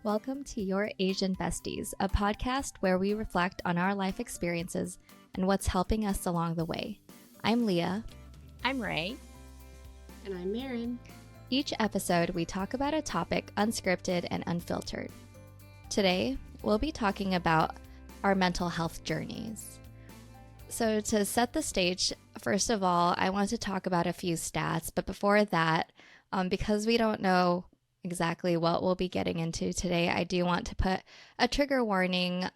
Welcome to Your Asian Besties, a podcast where we reflect on our life experiences and what's helping us along the way. I'm Leah. I'm Ray. And I'm Marin. Each episode, we talk about a topic unscripted and unfiltered. Today, we'll be talking about our mental health journeys. So to set the stage, first of all, I want to talk about a few stats. But before that, because we don't know exactly what we'll be getting into today, I do want to put a trigger warning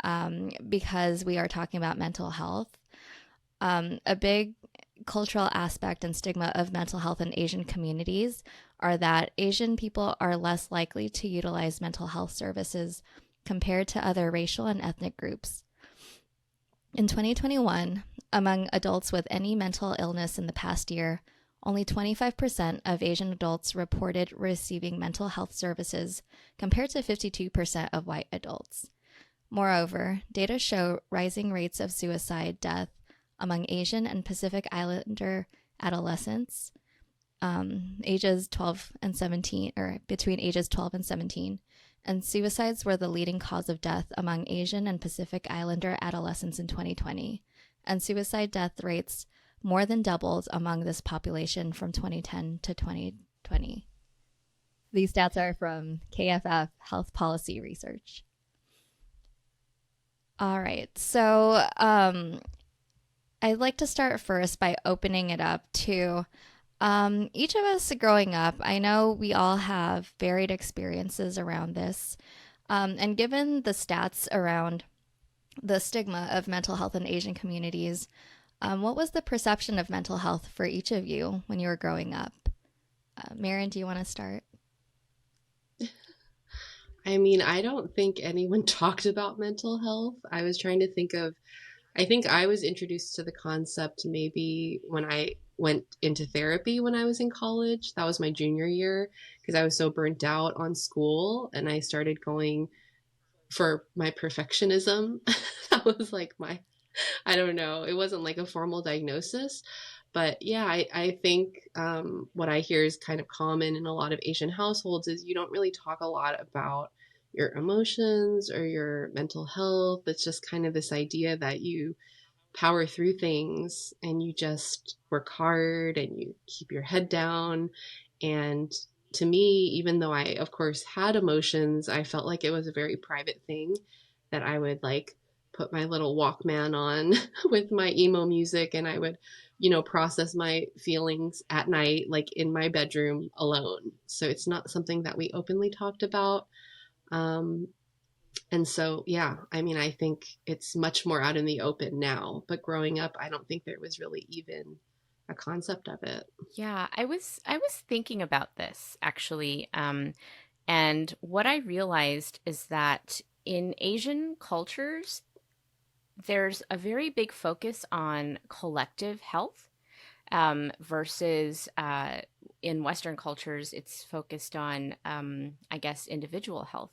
because we are talking about mental health. A big cultural aspect and stigma of mental health in Asian communities are that Asian people are less likely to utilize mental health services compared to other racial and ethnic groups. In 2021, among adults with any mental illness in the past year, only 25% of Asian adults reported receiving mental health services, compared to 52% of white adults. Moreover, data show rising rates of suicide death among Asian and Pacific Islander adolescents, ages 12 and 17, or between ages 12 and 17, and suicides were the leading cause of death among Asian and Pacific Islander adolescents in 2020, and suicide death rates more than doubled among this population from 2010 to 2020. These stats are from KFF Health Policy Research. All right, so I'd like to start first by opening it up to each of us growing up. I know we all have varied experiences around this, and given the stats around the stigma of mental health in Asian communities, what was the perception of mental health for each of you when you were growing up? Marin, do you want to start? I mean, I don't think anyone talked about mental health. I was trying to think of, I think I was introduced to the concept maybe when I went into therapy when I was in college. That was my junior year because I was so burnt out on school and I started going for my perfectionism. That was like I don't know. It wasn't like a formal diagnosis, but yeah, I think what I hear is kind of common in a lot of Asian households is you don't really talk a lot about your emotions or your mental health. It's just kind of this idea that you power through things and you just work hard and you keep your head down. And to me, even though I, of course, had emotions, I felt like it was a very private thing that I would like put my little Walkman on with my emo music and I would, process my feelings at night, like in my bedroom alone. So it's not something that we openly talked about. And so, yeah, I mean, I think it's much more out in the open now, but growing up, I don't think there was really even a concept of it. Yeah, I was thinking about this actually. And what I realized is that in Asian cultures, there's a very big focus on collective health versus in Western cultures, it's focused on, I guess, individual health.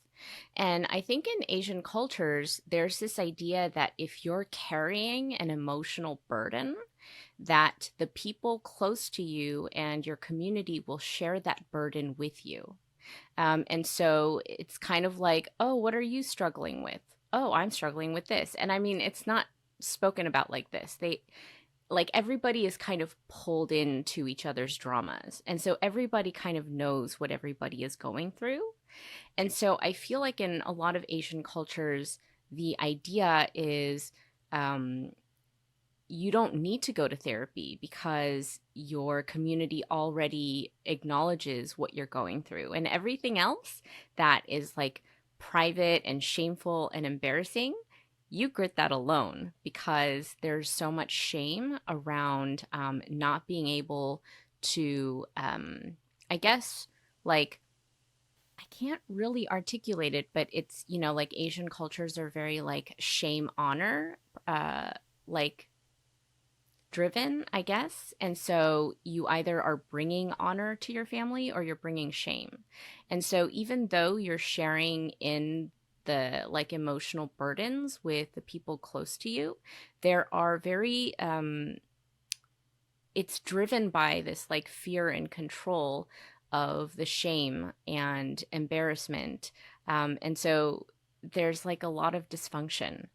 And I think in Asian cultures, there's this idea that if you're carrying an emotional burden, that the people close to you and your community will share that burden with you. And so it's kind of like, oh, what are you struggling with? Oh, I'm struggling with this. And I mean, it's not spoken about like this. Everybody is kind of pulled into each other's dramas. And so everybody kind of knows what everybody is going through. And so I feel like in a lot of Asian cultures, the idea is you don't need to go to therapy because your community already acknowledges what you're going through. And everything else that is like private and shameful and embarrassing, you grit that alone because there's so much shame around not being able to, I guess, like, I can't really articulate it, but it's, like Asian cultures are very like shame honor, like driven, I guess. And so you either are bringing honor to your family or you're bringing shame. And so even though you're sharing in the like emotional burdens with the people close to you, there are very, it's driven by this like fear and control of the shame and embarrassment And so there's like a lot of dysfunction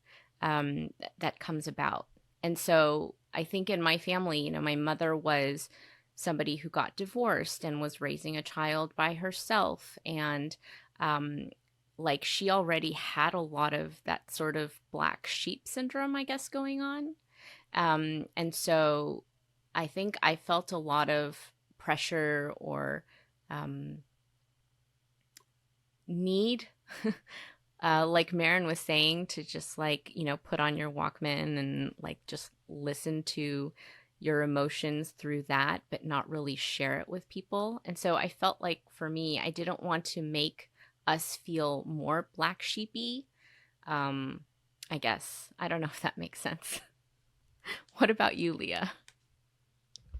that comes about. And so I think in my family, my mother was somebody who got divorced and was raising a child by herself. And like she already had a lot of that sort of black sheep syndrome, I guess, going on. And so I think I felt a lot of pressure or um, need, like Marin was saying, to just like, put on your Walkman and like just listen to your emotions through that, but not really share it with people. And so I felt like for me, I didn't want to make us feel more black sheepy. Um, I guess. I don't know if that makes sense. What about you, Leah?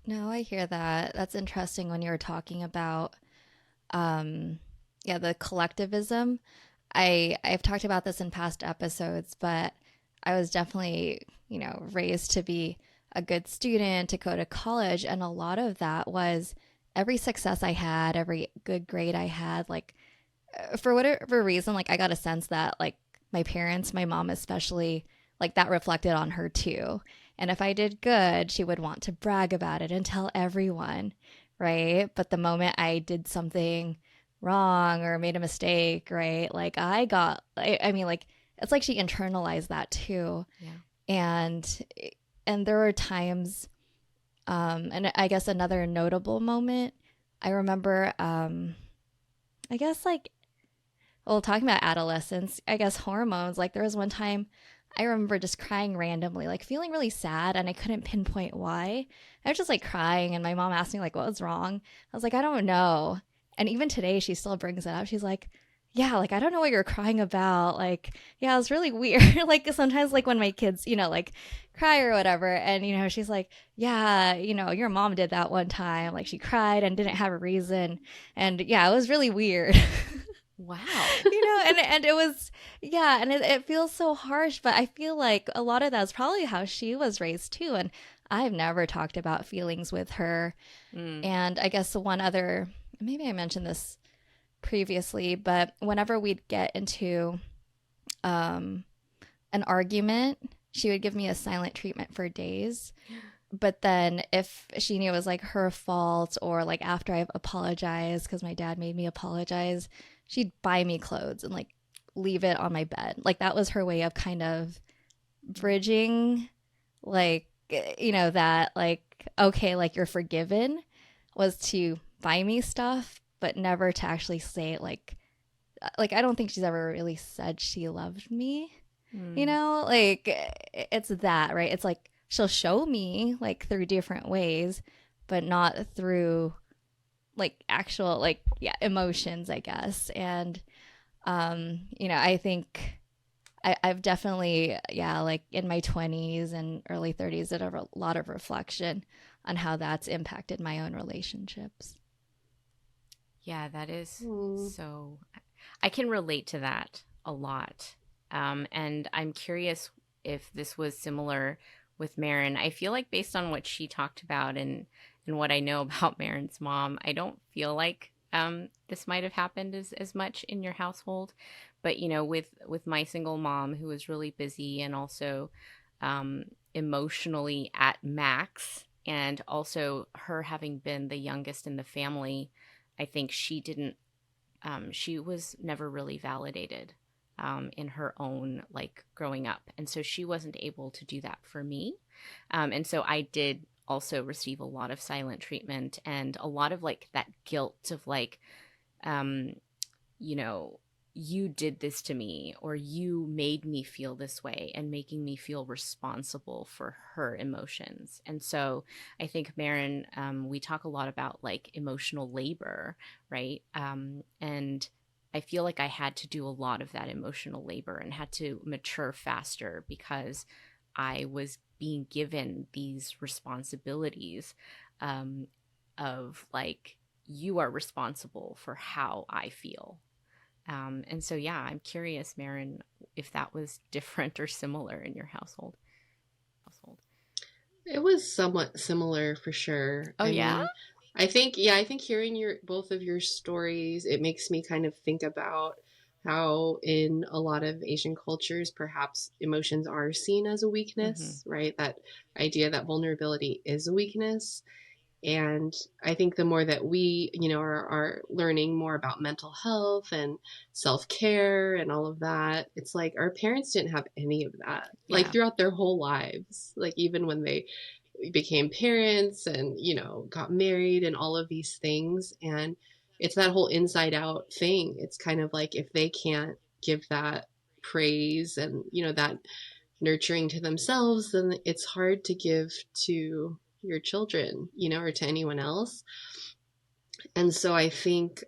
No, I hear that. That's interesting when you were talking about, um, yeah, the collectivism. I've talked about this in past episodes, but I was definitely, raised to be a good student, to go to college, and a lot of that was every success I had, every good grade I had, like for whatever reason, like I got a sense that like my parents, my mom especially, like that reflected on her too. And if I did good, she would want to brag about it and tell everyone, right? But the moment I did something wrong or made a mistake, right? Like I mean, like it's like she internalized that too. Yeah. And there were times, and I guess another notable moment, I remember, I guess like well, talking about adolescence, I guess hormones, like there was one time I remember just crying randomly, like feeling really sad and I couldn't pinpoint why. I was just like crying and my mom asked me like what was wrong. I was like, I don't know. And even today she still brings it up. She's like, yeah, like I don't know what you're crying about. Like, yeah, it was really weird. Like sometimes like when my kids, like cry or whatever, and she's like, yeah, your mom did that one time. Like she cried and didn't have a reason. And yeah, it was really weird. Wow. And it was, yeah, and it feels so harsh, but I feel like a lot of that's probably how she was raised too. And I've never talked about feelings with her. Mm. And I guess the one other, maybe I mentioned this previously, but whenever we'd get into an argument, she would give me a silent treatment for days. But then if she knew it was like her fault or like after I've apologized because my dad made me apologize, she'd buy me clothes and like leave it on my bed. Like that was her way of kind of bridging like that like okay, like you're forgiven, was to buy me stuff but never to actually say like I don't think she's ever really said she loved me. Like it's that, right? It's like she'll show me like through different ways, but not through like actual like emotions, I guess. And I think I've definitely like in my 20s and early 30s did a lot of reflection on how that's impacted my own relationships. Yeah, that is so. I can relate to that a lot. And I'm curious if this was similar with Marin. I feel like based on what she talked about and what I know about Marin's mom, I don't feel like this might have happened as much in your household. But with my single mom who was really busy and also emotionally at max, and also her having been the youngest in the family, I think she was never really validated in her own like growing up. And so she wasn't able to do that for me. And so I did also receive a lot of silent treatment and a lot of like that guilt of like, you know, you did this to me or you made me feel this way, and making me feel responsible for her emotions. And so I think Marin, we talk a lot about like emotional labor, right? And I feel like I had to do a lot of that emotional labor and had to mature faster because I was being given these responsibilities of like, you are responsible for how I feel. And so, yeah, I'm curious, Marin, if that was different or similar in your household. It was somewhat similar for sure. Oh, I yeah? mean, I think hearing both of your stories, it makes me kind of think about, how in a lot of Asian cultures, perhaps emotions are seen as a weakness, right? That idea that vulnerability is a weakness. And I think the more that we, are learning more about mental health and self-care and all of that, it's like our parents didn't have any of that, like throughout their whole lives, like even when they became parents and, got married and all of these things. And it's that whole inside out thing. It's kind of like if they can't give that praise and, that nurturing to themselves, then it's hard to give to your children, or to anyone else. And so I think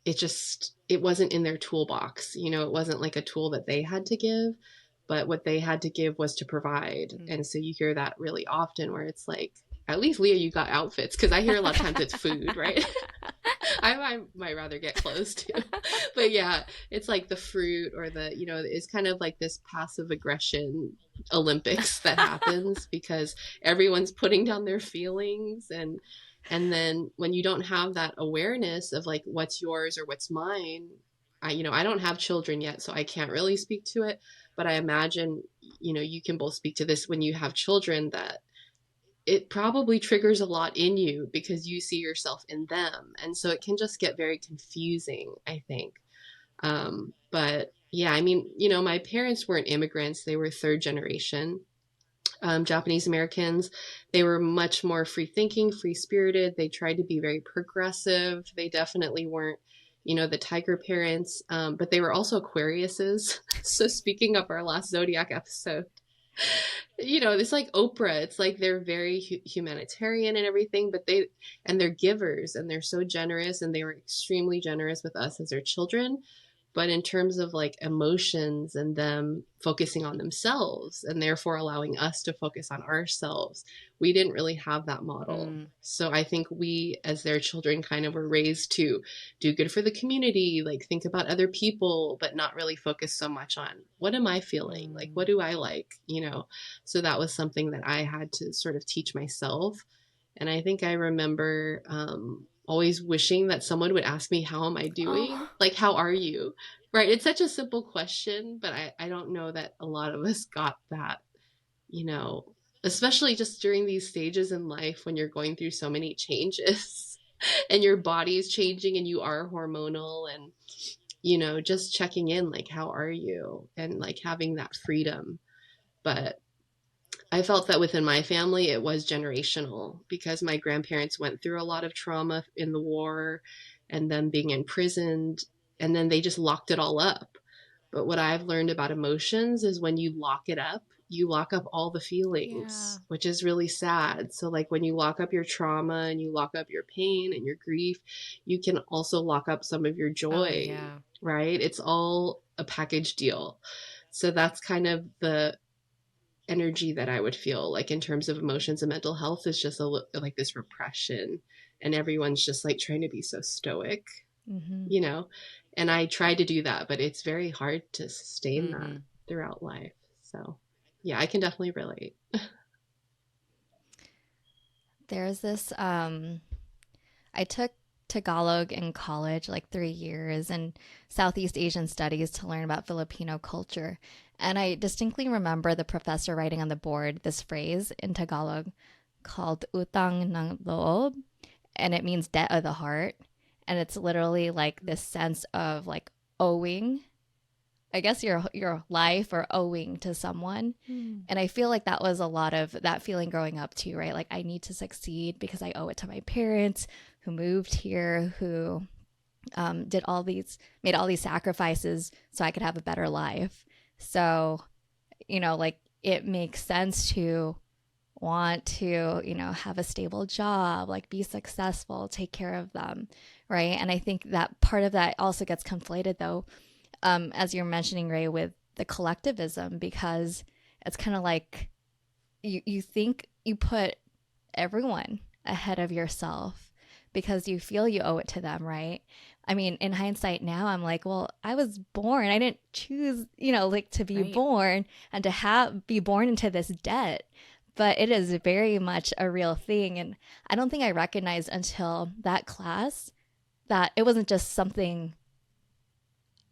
it wasn't in their toolbox. It wasn't like a tool that they had to give, but what they had to give was to provide. And so you hear that really often where it's like, at least Leah, you got outfits, because I hear a lot of times it's food, right? I might rather get clothes too. But yeah, it's like the fruit or it's kind of like this passive aggression Olympics that happens because everyone's putting down their feelings. And then when you don't have that awareness of like what's yours or what's mine, I don't have children yet, so I can't really speak to it. But I imagine, you can both speak to this when you have children, that it probably triggers a lot in you because you see yourself in them. And so it can just get very confusing, I think. But yeah, I mean, my parents weren't immigrants. They were third generation Japanese Americans. They were much more free thinking, free spirited. They tried to be very progressive. They definitely weren't, the tiger parents, but they were also Aquariuses. So speaking of our last zodiac episode, it's like Oprah. It's like they're very humanitarian and everything, but they're givers and they're so generous, and they were extremely generous with us as their children. But in terms of like emotions and them focusing on themselves and therefore allowing us to focus on ourselves, we didn't really have that model. So I think we, as their children, kind of were raised to do good for the community, like think about other people, but not really focus so much on what am I feeling? Like, what do I like? So that was something that I had to sort of teach myself. And I think I remember, always wishing that someone would ask me, how am I doing? Like, how are you? Right. It's such a simple question, but I don't know that a lot of us got that, especially just during these stages in life when you're going through so many changes and your body's changing and you are hormonal and, just checking in, like, how are you? And like having that freedom. But I felt that within my family, it was generational because my grandparents went through a lot of trauma in the war and them being imprisoned, and then they just locked it all up. But what I've learned about emotions is when you lock it up, you lock up all the feelings, which is really sad. So like when you lock up your trauma and you lock up your pain and your grief, you can also lock up some of your joy, right? It's all a package deal. So that's kind of the energy that I would feel like in terms of emotions and mental health is just like this repression, and everyone's just like trying to be so stoic, and I try to do that, but it's very hard to sustain that throughout life. So yeah, I can definitely relate. There's this, I took Tagalog in college, like 3 years, and Southeast Asian studies to learn about Filipino culture. And I distinctly remember the professor writing on the board this phrase in Tagalog called utang ng loob, and it means debt of the heart. And it's literally like this sense of like owing, I guess, your life or owing to someone. And I feel like that was a lot of that feeling growing up too, right? Like I need to succeed because I owe it to my parents who moved here, who made all these sacrifices so I could have a better life. So, like it makes sense to want to, have a stable job, like be successful, take care of them, right? And I think that part of that also gets conflated though, as you're mentioning, Ray, with the collectivism, because it's kind of like you think you put everyone ahead of yourself because you feel you owe it to them, right? I mean, in hindsight now, I'm like, well, I was born. I didn't choose, like to be born and to be born into this debt. But it is very much a real thing. And I don't think I recognized until that class that it wasn't just something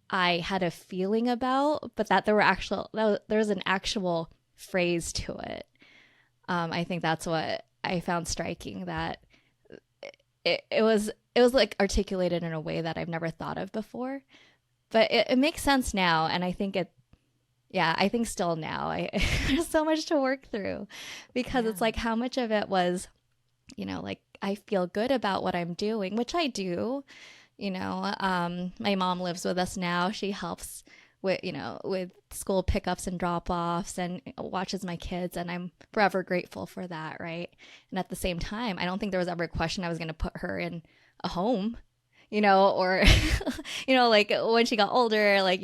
I had a feeling about, but that there was an actual phrase to it. I think that's what I found striking, that it was like articulated in a way that I've never thought of before. But it makes sense now, and I think I think still now there's so much to work through, because it's like, how much of it was, like, I feel good about what I'm doing, which I do. My mom lives with us now. She helps with school pickups and drop-offs and watches my kids, and I'm forever grateful for that, right? And at the same time, I don't think there was ever a question I was going to put her in a home, or like when she got older,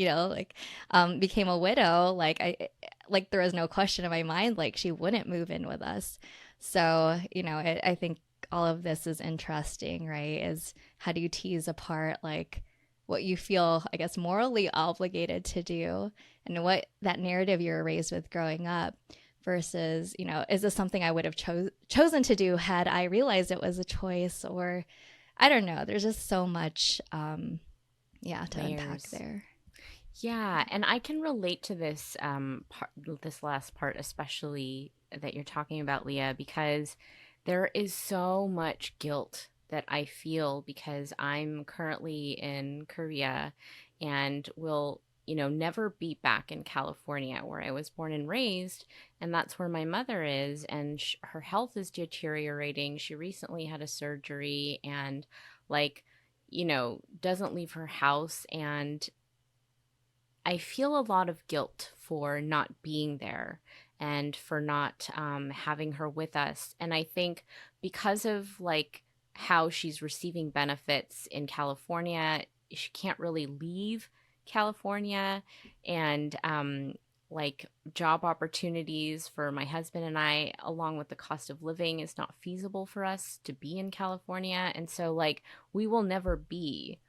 became a widow, like there was no question in my mind like she wouldn't move in with us. So I think all of this is interesting, right? Is how do you tease apart like what you feel, I guess, morally obligated to do, and what that narrative you were raised with growing up, versus, is this something I would have chosen to do had I realized it was a choice? Or I don't know. There's just so much, to unpack there. Yeah, and I can relate to this this last part, especially that you're talking about, Leah, because there is so much guilt that I feel because I'm currently in Korea and will, never be back in California where I was born and raised. And that's where my mother is. And her health is deteriorating. She recently had a surgery and, doesn't leave her house. And I feel a lot of guilt for not being there and for not having her with us. And I think because of how she's receiving benefits in California, she can't really leave California, and job opportunities for my husband and I, along with the cost of living, is not feasible for us to be in California. And so we will never be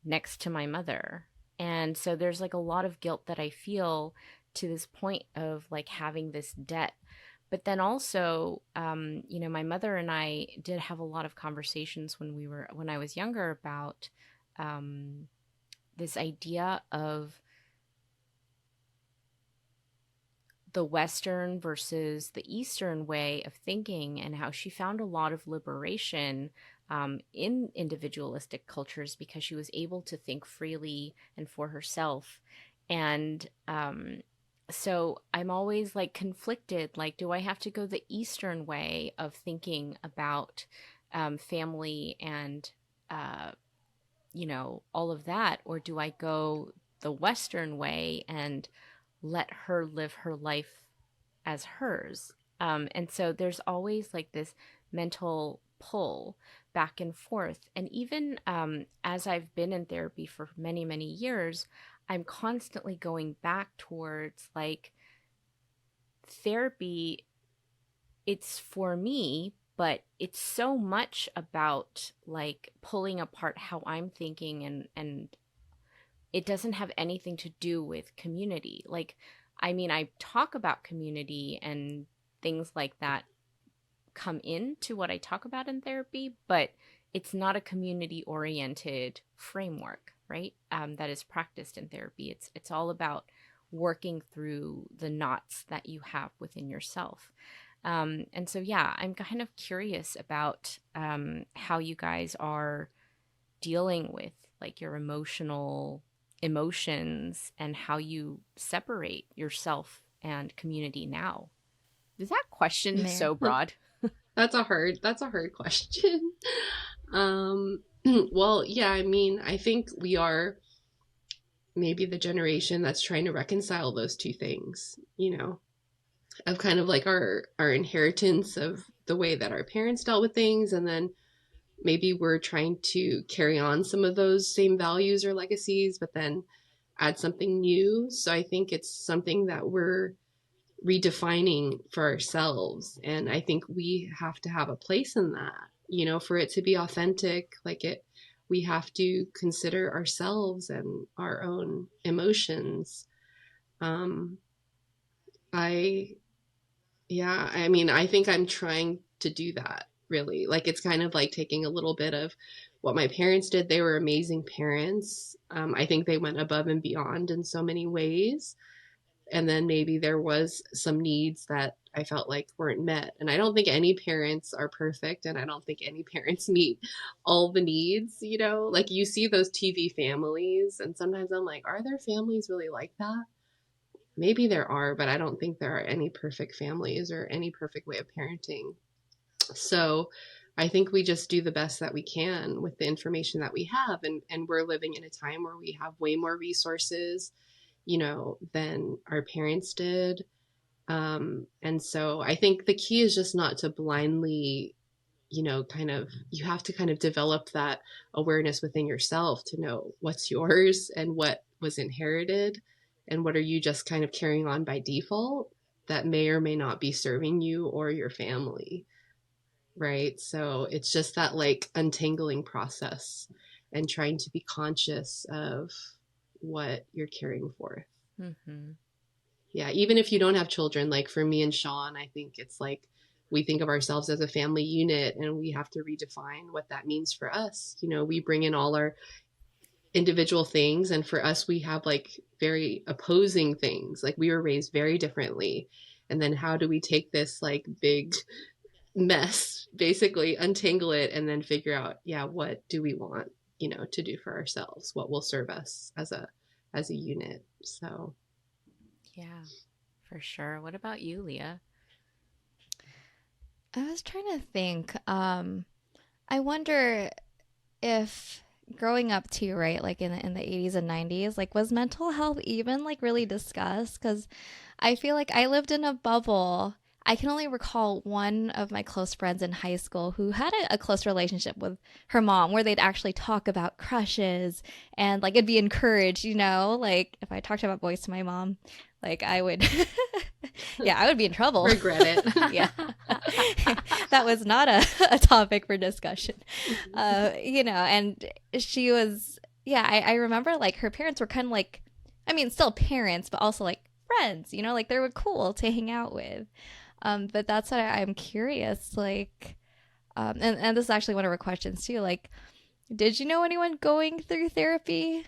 next to my mother. And so there's a lot of guilt that I feel to this point of having this debt. But then also, my mother and I did have a lot of conversations when I was younger about this idea of the Western versus the Eastern way of thinking, and how she found a lot of liberation in individualistic cultures because she was able to think freely and for herself. And so I'm always conflicted. Do I have to go the Eastern way of thinking about family and, all of that? Or do I go the Western way and let her live her life as hers? And so there's always this mental pull back and forth. And even as I've been in therapy for many, many years, I'm constantly going back towards therapy. It's for me, but it's so much about pulling apart how I'm thinking, and it doesn't have anything to do with community. I talk about community and things like that come into what I talk about in therapy, but it's not a community-oriented framework, right? That is practiced in therapy. It's all about working through the knots that you have within yourself. And so, I'm kind of curious about how you guys are dealing with your emotions and how you separate yourself and community now. Is that question so broad? That's a hard question. Well, yeah, I think we are maybe the generation that's trying to reconcile those two things, of kind of our inheritance of the way that our parents dealt with things, and then maybe we're trying to carry on some of those same values or legacies, but then add something new. So I think it's something that we're redefining for ourselves. And I think we have to have a place in that, for it to be authentic. We have to consider ourselves and our own emotions. I think I'm trying to do that really. Like, it's kind of like taking a little bit of what my parents did. They were amazing parents. I think they went above and beyond in so many ways. And then maybe there was some needs that I felt like weren't met. And I don't think any parents are perfect, and I don't think any parents meet all the needs, you know? Like, you see those TV families, and sometimes I'm like, are there families really like that? Maybe there are, but I don't think there are any perfect families or any perfect way of parenting. So I think we just do the best that we can with the information that we have. And we're living in a time where we have way more resources, you know, than our parents did. And so I think the key is just not to blindly, you know, you have to kind of develop that awareness within yourself to know what's yours and what was inherited and what are you just kind of carrying on by default that may or may not be serving you or your family. Right. So it's just that like untangling process and trying to be conscious of what you're carrying forth. Mm-hmm. Yeah. Even if you don't have children, like for me and Sean, I think it's like we think of ourselves as a family unit and we have to redefine what that means for us. You know, we bring in all our individual things. And for us, we have like very opposing things. Like we were raised very differently. And then how do we take this like big mess, basically untangle it and then figure out, yeah, what do we want, you know, to do for ourselves, what will serve us as a unit. So Yeah, for sure. What about you, Leah? I was trying to think. I wonder if growing up too, right? Like in the 80s and 90s, like was mental health even like really discussed? Because I feel like I lived in a bubble. I can only recall one of my close friends in high school who had a close relationship with her mom where they'd actually talk about crushes and like it'd be encouraged, you know, like if I talked about boys to my mom, like I would, yeah, I would be in trouble. regret it. Yeah. That was not a topic for discussion. You know, and she was, yeah, I remember like her parents were kind of like, I mean, still parents, but also like friends, you know, like they were cool to hang out with. But that's what I'm curious, like, and this is actually one of our questions too. Like, did you know anyone going through therapy,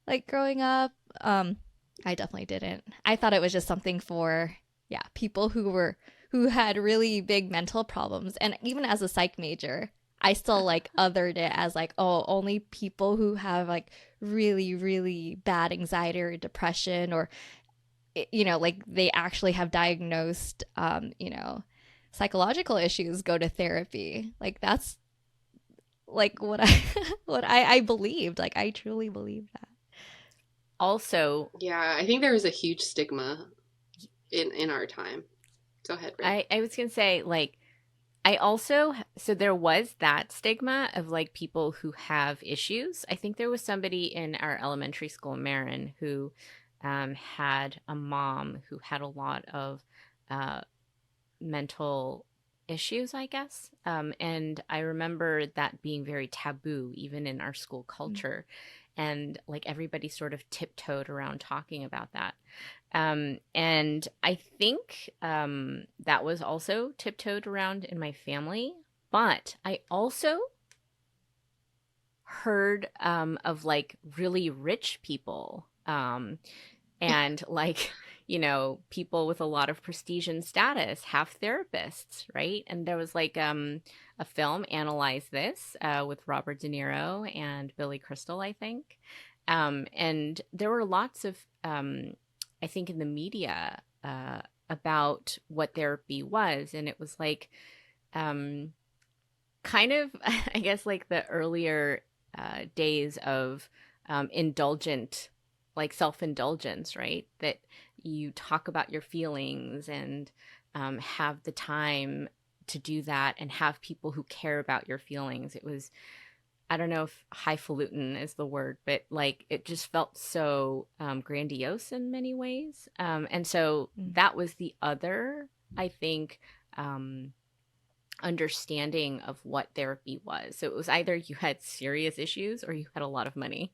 like growing up? I definitely didn't. I thought it was just something for, yeah, people who had really big mental problems. And even as a psych major, I still like othered it as like, oh, only people who have like really, really bad anxiety or depression or you know, like they actually have diagnosed, you know, psychological issues go to therapy. Like that's like what I what I believed. Like I truly believed that. Also, Yeah, I think there was a huge stigma in our time. Go ahead, Ray. I was going to say, like, I also, so there was that stigma of like people who have issues. I think there was somebody in our elementary school, Marin, who had a mom who had a lot of uh, mental issues, I guess. And I remember that being very taboo, even in our school culture. And like everybody sort of tiptoed around talking about that. And I think that was also tiptoed around in my family. But I also heard of like really rich people and like, you know, people with a lot of prestige and status have therapists, right? And there was like a film Analyze This with Robert De Niro and Billy Crystal, I think. And there were lots of, I think, in the media about what therapy was. And it was like kind of, I guess, like the earlier days of indulgent, like self-indulgence, right? That you talk about your feelings and have the time to do that and have people who care about your feelings. It was, I don't know if highfalutin is the word, but like it just felt so grandiose in many ways. And so that was the other, I think, understanding of what therapy was. So it was either you had serious issues or you had a lot of money.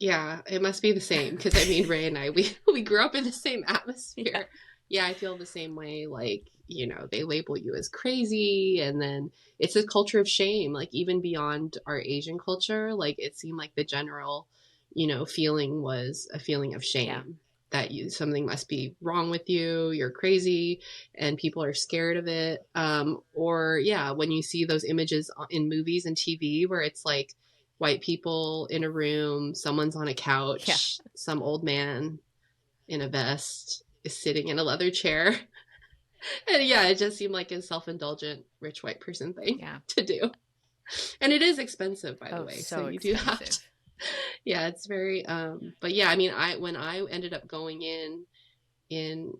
Yeah, it must be the same because I mean, Ray and I, we grew up in the same atmosphere. Yeah, I feel the same way. Like, they label you as crazy, and then it's a culture of shame, like even beyond our Asian culture. Like it seemed like the general, feeling was a feeling of Yeah. shame that something must be wrong with you, you're crazy, and people are scared of it. Or yeah, when you see those images in movies and TV where it's like white people in a room, someone's on a Yeah. couch, some old man in a vest is sitting in a leather chair. And yeah, it just seemed like a self-indulgent rich white person thing Yeah. to do. And it is expensive, by the Oh, way. So so you do have to, expensive. yeah, it's very, but yeah, I mean, when I ended up going in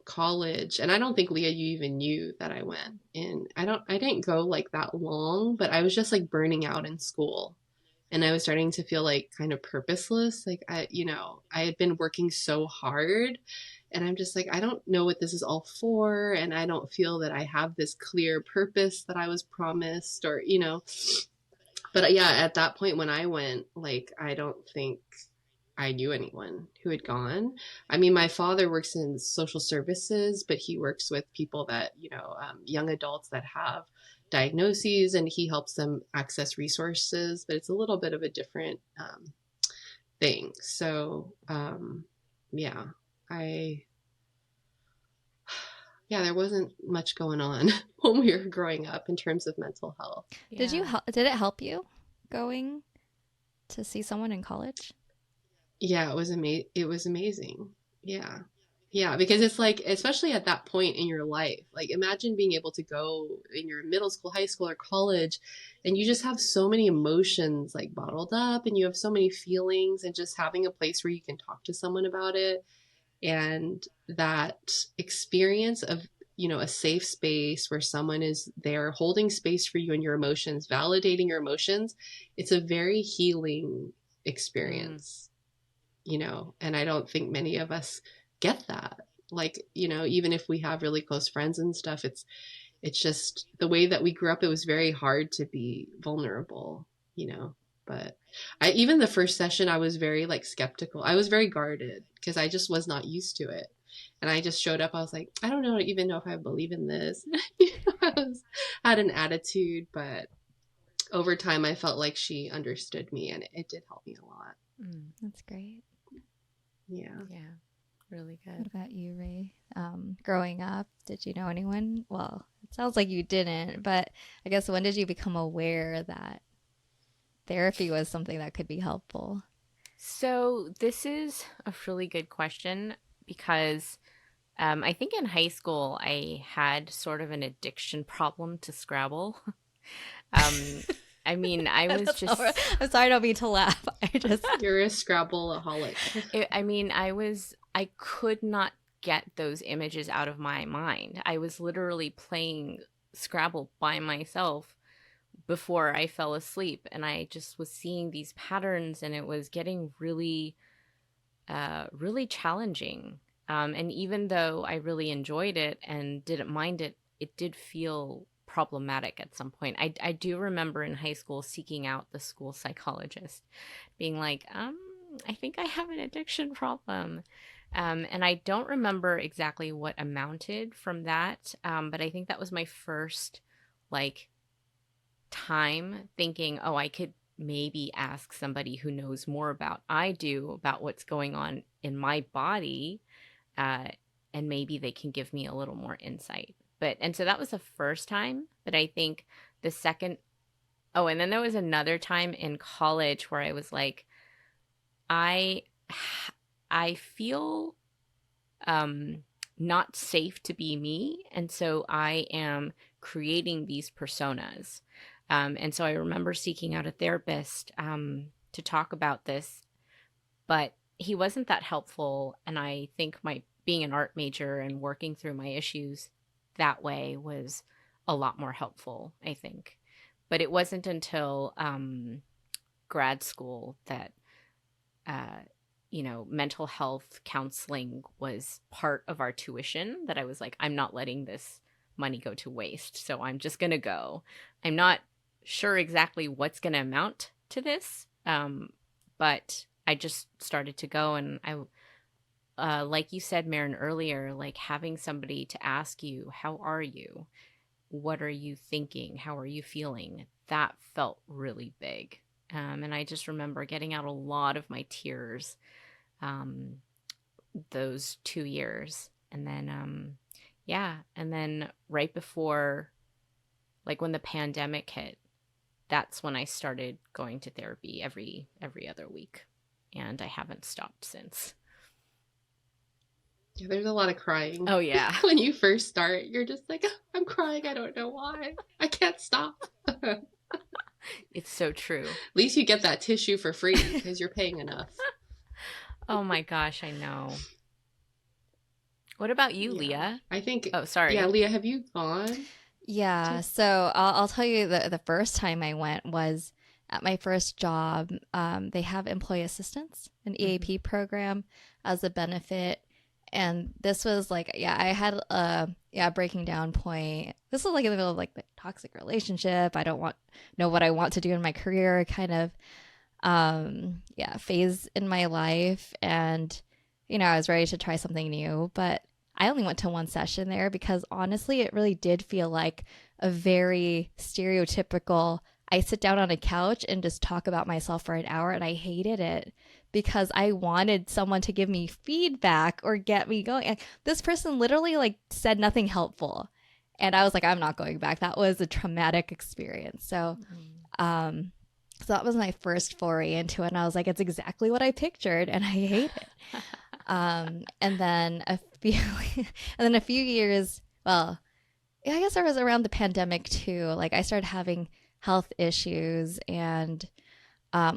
college, and I don't think Leah, you even knew that I went in. I didn't go like that long, but I was just like burning out in school. And I was starting to feel like kind of purposeless. Like I had been working so hard, and I'm just like, I don't know what this is all for. And I don't feel that I have this clear purpose that I was promised, but yeah, at that point when I went, like, I don't think I knew anyone who had gone. I mean, my father works in social services, but he works with people that, young adults that have diagnoses, and he helps them access resources, but it's a little bit of a different thing. So, yeah, I, yeah, there wasn't much going on when we were growing up in terms of mental health. Did did it help you going to see someone in college? Yeah, it was amazing. Yeah. Yeah, because it's like, especially at that point in your life, like imagine being able to go in your middle school, high school, or college, and you just have so many emotions like bottled up, and you have so many feelings, and just having a place where you can talk to someone about it. And that experience of, a safe space where someone is there holding space for you and your emotions, validating your emotions, it's a very healing experience. And I don't think many of us get that. Like, even if we have really close friends and stuff, it's just the way that we grew up, it was very hard to be vulnerable, but even the first session, I was very like skeptical. I was very guarded because I just was not used to it. And I just showed up. I was like, I don't know, even know if I believe in this. Had an attitude, but over time I felt like she understood me, and it did help me a lot. That's great. Yeah. Yeah. Really What good. about you, Ray? Growing up, did you know anyone? Well, it sounds like you didn't, but I guess when did you become aware that therapy was something that could be helpful? So this is a really good question because I think in high school I had sort of an addiction problem to Scrabble. I mean, I was just, I'm sorry, I don't mean to laugh. You're a Scrabble-aholic. I could not get those images out of my mind. I was literally playing Scrabble by myself before I fell asleep, and I just was seeing these patterns, and it was getting really, really challenging. And even though I really enjoyed it and didn't mind it, it did feel problematic at some point. I do remember in high school seeking out the school psychologist, being like, I think I have an addiction problem. And I don't remember exactly what amounted from that, but I think that was my first, like, time thinking, oh, I could maybe ask somebody who knows more about what's going on in my body, and maybe they can give me a little more insight. And so that was the first time, but I think the second, oh, and then there was another time in college where I was like, I feel not safe to be me, and so I am creating these personas. And so I remember seeking out a therapist to talk about this, but he wasn't that helpful. And I think my being an art major and working through my issues that way was a lot more helpful, I think. But it wasn't until grad school that mental health counseling was part of our tuition that I was like, I'm not letting this money go to waste. So I'm just going to go. I'm not sure exactly what's going to amount to this, but I just started to go, and like you said, Marin, earlier, like having somebody to ask you, how are you? What are you thinking? How are you feeling? That felt really big. And I just remember getting out a lot of my tears um, those 2 years. And then, yeah. And then right before, like when the pandemic hit, that's when I started going to therapy every other week. And I haven't stopped since. Yeah, there's a lot of crying. Oh, yeah. When you first start, you're just like, I'm crying. I don't know why. I can't stop. At It's so true. least you get that tissue for free because you're paying enough. Oh my gosh, I know. What about you, Yeah. Leah? I think, Oh, sorry. yeah, Leah, have you gone? Yeah, so I'll tell you the first time I went was at my first job. They have employee assistance, an EAP program as a benefit. And this was like, yeah, I had a breaking down point. This was like in the middle of like the toxic relationship. I don't know what I want to do in my career kind of phase in my life. And, I was ready to try something new, but I only went to one session there because honestly, it really did feel like a very stereotypical, I sit down on a couch and just talk about myself for an hour, and I hated it because I wanted someone to give me feedback or get me going. And this person literally like said nothing helpful. And I was like, I'm not going back. That was a traumatic experience. So, so that was my first foray into it. And I was like, it's exactly what I pictured, and I hate it. And then a few years, well, I guess it was around the pandemic too. Like I started having health issues and I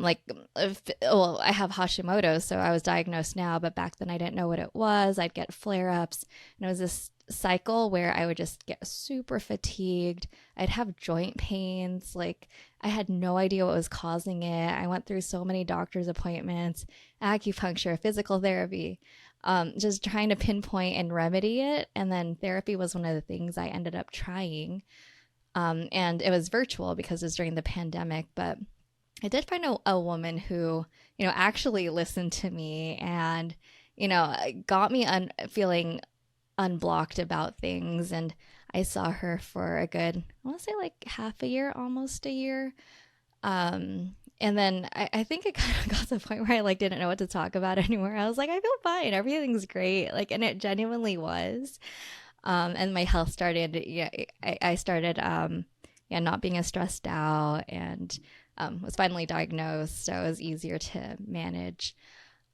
have Hashimoto's, so I was diagnosed now, but back then I didn't know what it was. I'd get flare-ups, and it was this cycle where I would just get super fatigued. I'd have joint pains. Like I had no idea what was causing it. I went through so many doctor's appointments, acupuncture, physical therapy, just trying to pinpoint and remedy it. And then therapy was one of the things I ended up trying. And it was virtual because it was during the pandemic, but I did find a woman who, actually listened to me and, got me feeling unblocked about things. And I saw her for a good, I want to say like half a year, almost a year. And then I think it kind of got to the point where I like didn't know what to talk about anymore. I was like, I feel fine. Everything's great. Like, and it genuinely was. And my health started, I started, not being as stressed out and, was finally diagnosed, so it was easier to manage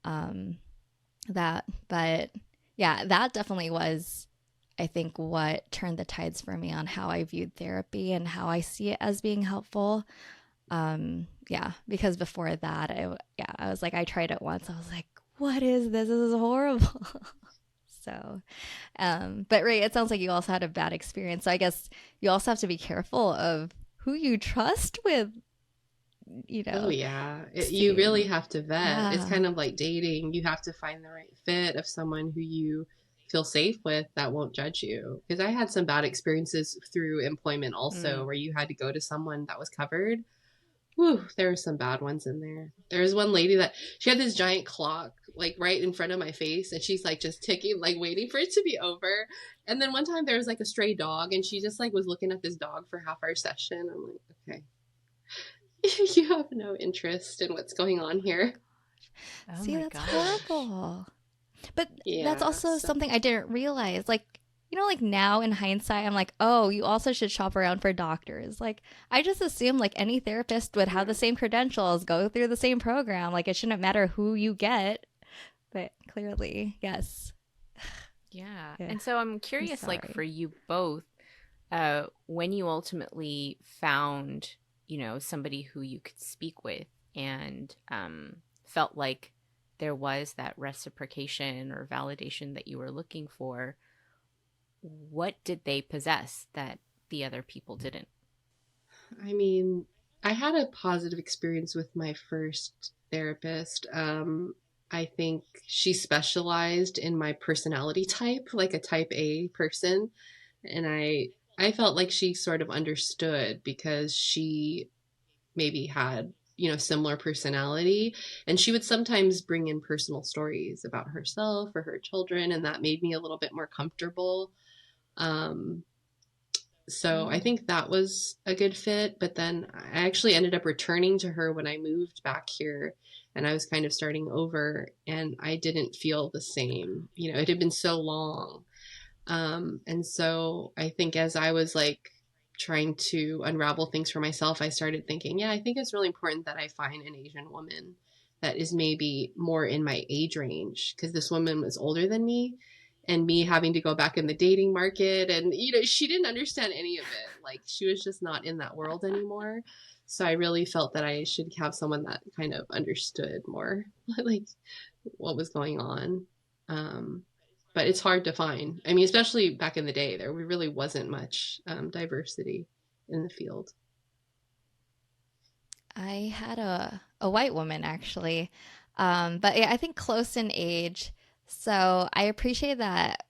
that. But yeah, that definitely was, I think, what turned the tides for me on how I viewed therapy and how I see it as being helpful. Because before that, I was like, I tried it once. I was like, what is this? This is horrible. So, but Ray, it sounds like you also had a bad experience. So I guess you also have to be careful of who you trust with. Oh yeah, you really have to vet. Yeah. It's kind of like dating. You have to find the right fit of someone who you feel safe with that won't judge you. Because I had some bad experiences through employment also, where you had to go to someone that was covered. Whew, there were some bad ones in there. There was one lady that she had this giant clock like right in front of my face, and she's like just ticking, like waiting for it to be over. And then one time there was like a stray dog, and she just like was looking at this dog for half our session. I'm like, okay. You have no interest in what's going on here. Oh See, that's horrible. But that's also something I didn't realize. Like, like now in hindsight, I'm like, oh, you also should shop around for doctors. Like, I just assumed like any therapist would have the same credentials, go through the same program. Like, it shouldn't matter who you get. But clearly, yes. Yeah. And so I'm curious, like for you both, when you ultimately found somebody who you could speak with and felt like there was that reciprocation or validation that you were looking for, what did they possess that the other people didn't? I mean, I had a positive experience with my first therapist. I think she specialized in my personality type, like a type A person. And I felt like she sort of understood because she maybe had similar personality. And she would sometimes bring in personal stories about herself or her children, and that made me a little bit more comfortable. Um, so I think that was a good fit. But then I actually ended up returning to her when I moved back here, and I was kind of starting over, and I didn't feel the same. It had been so long. And so I think as I was like trying to unravel things for myself, I started thinking, yeah, I think it's really important that I find an Asian woman that is maybe more in my age range, because this woman was older than me, and me having to go back in the dating market, and she didn't understand any of it. Like, she was just not in that world anymore. So I really felt that I should have someone that kind of understood more like what was going on. Um, but it's hard to find. I mean, especially back in the day, there really wasn't much diversity in the field. I had a white woman actually, but yeah, I think close in age. So I appreciate that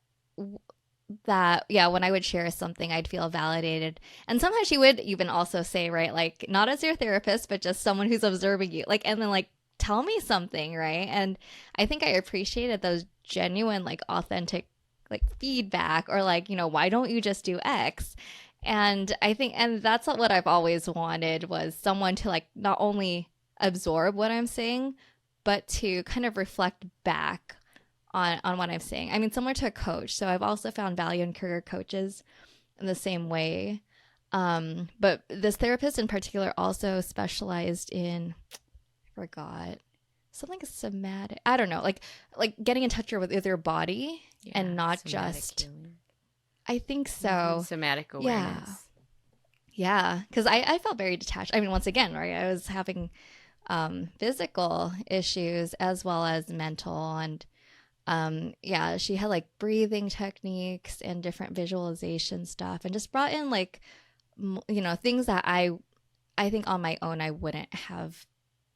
yeah, when I would share something, I'd feel validated. And sometimes she would even also say, right, like not as your therapist, but just someone who's observing you, like, and then like tell me something, right? And I think I appreciated those genuine, like authentic, like feedback, or like, why don't you just do X? And I think, and that's what I've always wanted, was someone to like not only absorb what I'm saying, but to kind of reflect back on what I'm saying. I mean, similar to a coach. So I've also found value in career coaches in the same way. But this therapist in particular also specialized in, I forgot, something somatic. I don't know, like getting in touch with your body, and not just healing. I think so. Somatic awareness. Yeah. Because I felt very detached. I mean, once again, right, I was having physical issues as well as mental. And yeah, she had like breathing techniques and different visualization stuff, and just brought in like things that I think on my own I wouldn't have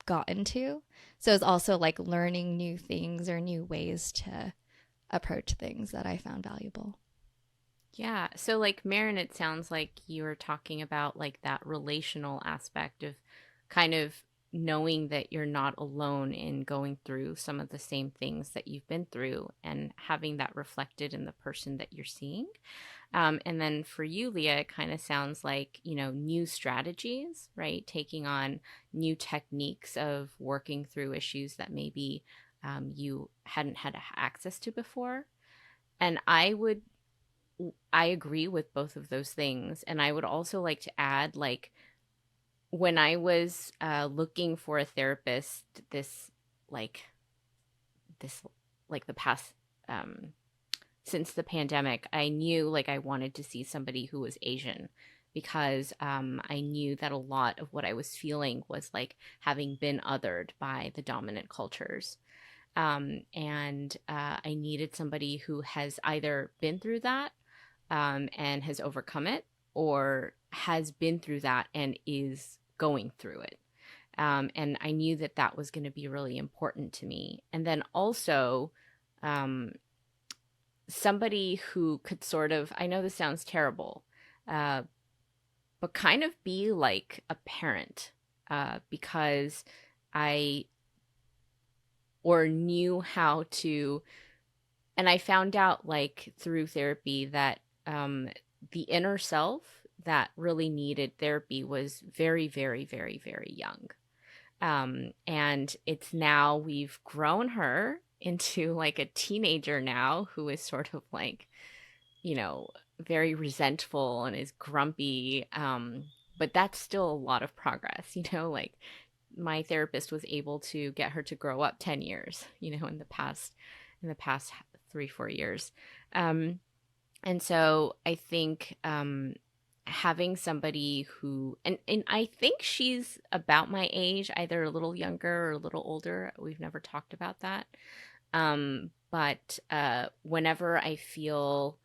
gotten to. So it's also like learning new things or new ways to approach things that I found valuable. Yeah. So, like, Marin, it sounds like you were talking about like that relational aspect of kind of knowing that you're not alone in going through some of the same things that you've been through, and having that reflected in the person that you're seeing. And then for you, Leah, it kind of sounds like, new strategies, right? Taking on new techniques of working through issues that maybe you hadn't had access to before. And I agree with both of those things. And I would also like to add, like, when I was looking for a therapist, like, this, like the past, since the pandemic, I knew like I wanted to see somebody who was Asian, because I knew that a lot of what I was feeling was like having been othered by the dominant cultures. And I needed somebody who has either been through that and has overcome it, or has been through that and is going through it. And I knew that that was going to be really important to me. And then also, um, somebody who could sort of, I know this sounds terrible, uh, but kind of be like a parent, because I, or knew how to, and I found out like through therapy that the inner self that really needed therapy was very, very, very, very young. And it's now we've grown her into like a teenager now, who is sort of like, very resentful and is grumpy. But that's still a lot of progress, like my therapist was able to get her to grow up 10 years, in the past 3-4 years. And so I think having somebody who, and I think she's about my age, either a little younger or a little older. We've never talked about that. But whenever I feel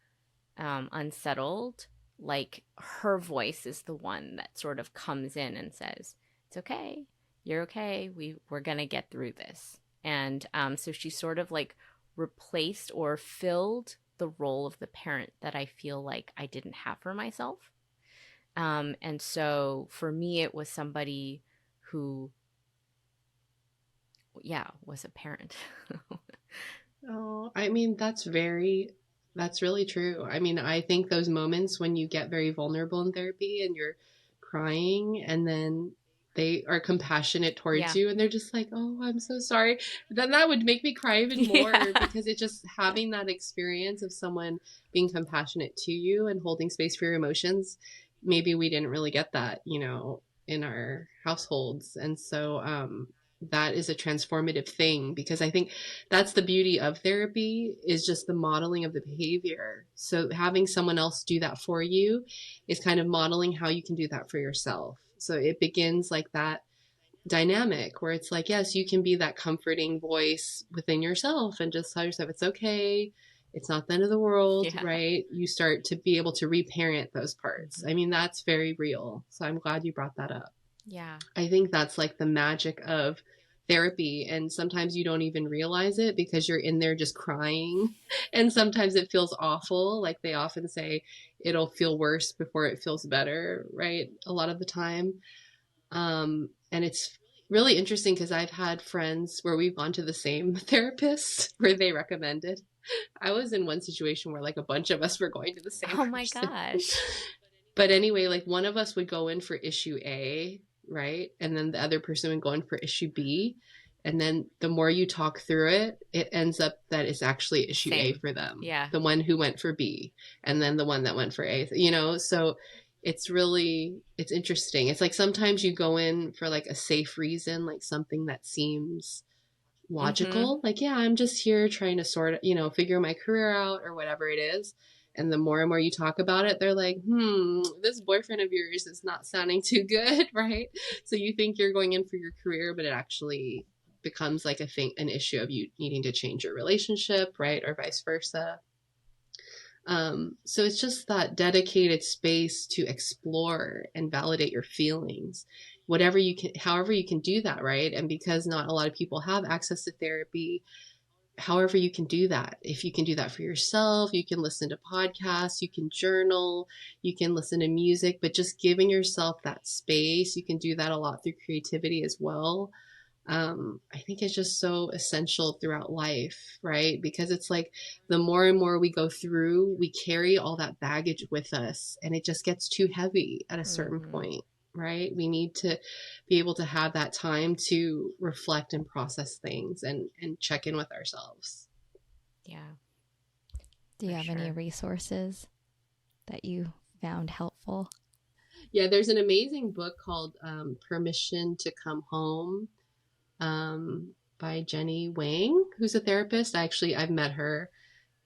unsettled, like her voice is the one that sort of comes in and says, "It's okay. You're okay. We're gonna get through this." And so she sort of like replaced or filled the role of the parent that I feel like I didn't have for myself. And so for me, it was somebody who was a parent. Oh, I mean, that's really true. I mean, I think those moments when you get very vulnerable in therapy and you're crying and then they are compassionate towards Yeah. you and they're just like, "Oh, I'm so sorry." Then that would make me cry even Yeah. more because it just having that experience of someone being compassionate to you and holding space for your emotions, maybe we didn't really get that, in our households. And so that is a transformative thing because I think that's the beauty of therapy is just the modeling of the behavior. So having someone else do that for you is kind of modeling how you can do that for yourself. So it begins like that dynamic where it's like, yes, you can be that comforting voice within yourself and just tell yourself it's okay. It's not the end of the world, Yeah. right? You start to be able to reparent those parts. Mm-hmm. I mean, that's very real. So I'm glad you brought that up. Yeah. I think that's like the magic of therapy. And sometimes you don't even realize it because you're in there just crying. And sometimes it feels awful. Like they often say, it'll feel worse before it feels better, right? A lot of the time. And it's really interesting because I've had friends where we've gone to the same therapist where they recommended. I was in one situation where like a bunch of us were going to the same Oh my person. gosh. But anyway, like one of us would go in for issue A, right? And then the other person would go in for issue B. And then the more you talk through it, it ends up that it's actually issue A Same. for them. Yeah. The one who went for B and then the one that went for A, so it's interesting. It's like sometimes you go in for like a safe reason, like something that seems logical. Like, yeah, I'm just here trying to figure my career out or whatever it is. And the more and more you talk about it, they're like, this boyfriend of yours is not sounding too good, right? So you think you're going in for your career, but it actually becomes like an issue of you needing to change your relationship, right? Or vice versa. So it's just that dedicated space to explore and validate your feelings, whatever you can, however you can do that, right? And because not a lot of people have access to therapy, however you can do that. If you can do that for yourself, you can listen to podcasts, you can journal, you can listen to music, but just giving yourself that space, you can do that a lot through creativity as well. I think it's just so essential throughout life, right? Because it's like the more and more we go through, we carry all that baggage with us and it just gets too heavy at a certain point, right? We need to be able to have that time to reflect and process things and check in with ourselves. Yeah. Do you have any resources that you found helpful? Yeah, there's an amazing book called Permission to Come Home by Jenny Wang, who's a therapist. I've met her,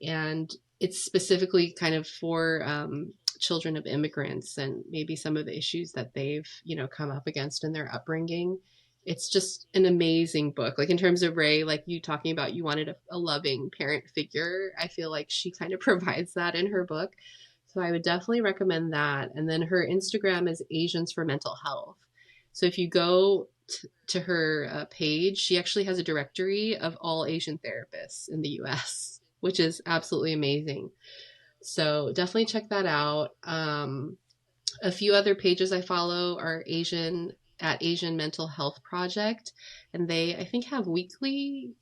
and it's specifically kind of for children of immigrants and maybe some of the issues that they've, come up against in their upbringing. It's just an amazing book. Like in terms of Ray, like you talking about, you wanted a loving parent figure. I feel like she kind of provides that in her book. So I would definitely recommend that. And then her Instagram is Asians for Mental Health. So if you go to her page, she actually has a directory of all Asian therapists in the US, which is absolutely amazing. So definitely check that out. A few other pages I follow are Asian Mental Health Project, and they I think have weekly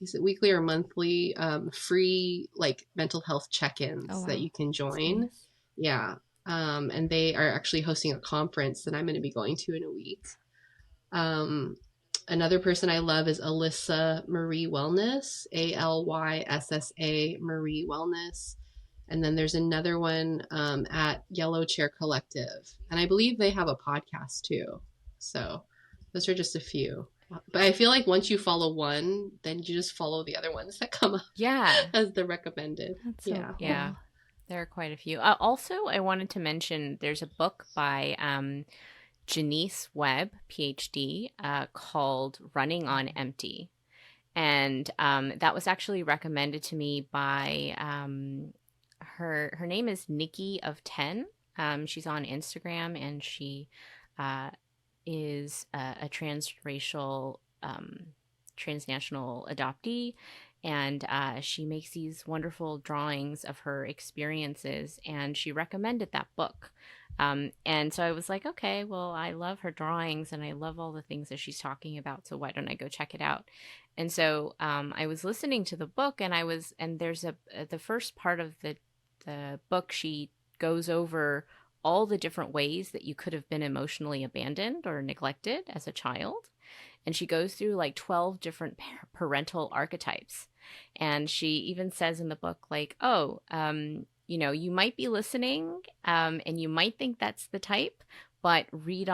or monthly free like mental health check-ins that you can join. Nice. Yeah. And they are actually hosting a conference that I'm going to be going to in a week. Another person I love is Alyssa Marie Wellness, Alyssa Marie Wellness. And then there's another one at Yellow Chair Collective. And I believe they have a podcast too. So those are just a few. But I feel like once you follow one, then you just follow the other ones that come up as the recommended. That's so cool. Yeah. There are quite a few. Also, I wanted to mention there's a book by Janice Webb, PhD, called Running on Empty. And that was actually recommended to me by her name is Nikki of 10. She's on Instagram, and she is a transracial, transnational adoptee. And she makes these wonderful drawings of her experiences, and she recommended that book. And so I was like, okay, well, I love her drawings and I love all the things that she's talking about. So why don't I go check it out? And so I was listening to the book, and there's the first part of the book, she goes over all the different ways that you could have been emotionally abandoned or neglected as a child. And she goes through like 12 different parental archetypes. And she even says in the book, like, oh, you might be listening, and you might think that's the type, but read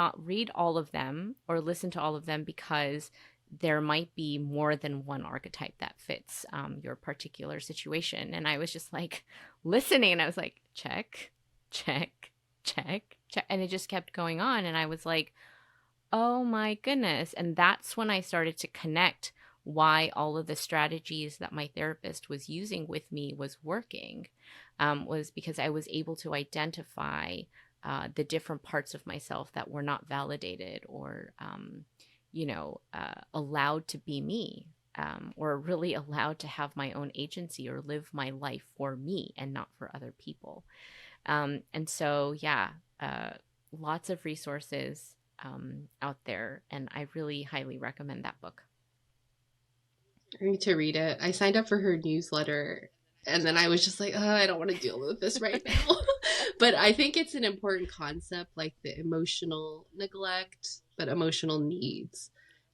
all of them or listen to all of them, because there might be more than one archetype that fits your particular situation. And I was just like listening, and I was like, check, check, check, check. And it just kept going on. And I was like, oh my goodness. And that's when I started to connect why all of the strategies that my therapist was using with me was working, was because I was able to identify the different parts of myself that were not validated or, allowed to be me, or really allowed to have my own agency or live my life for me and not for other people. And so, yeah, lots of resources out there, and I really highly recommend that book. I need to read it. I signed up for her newsletter, and then I was just like, oh, I don't want to deal with this right now. But I think it's an important concept, like the emotional neglect, but emotional needs,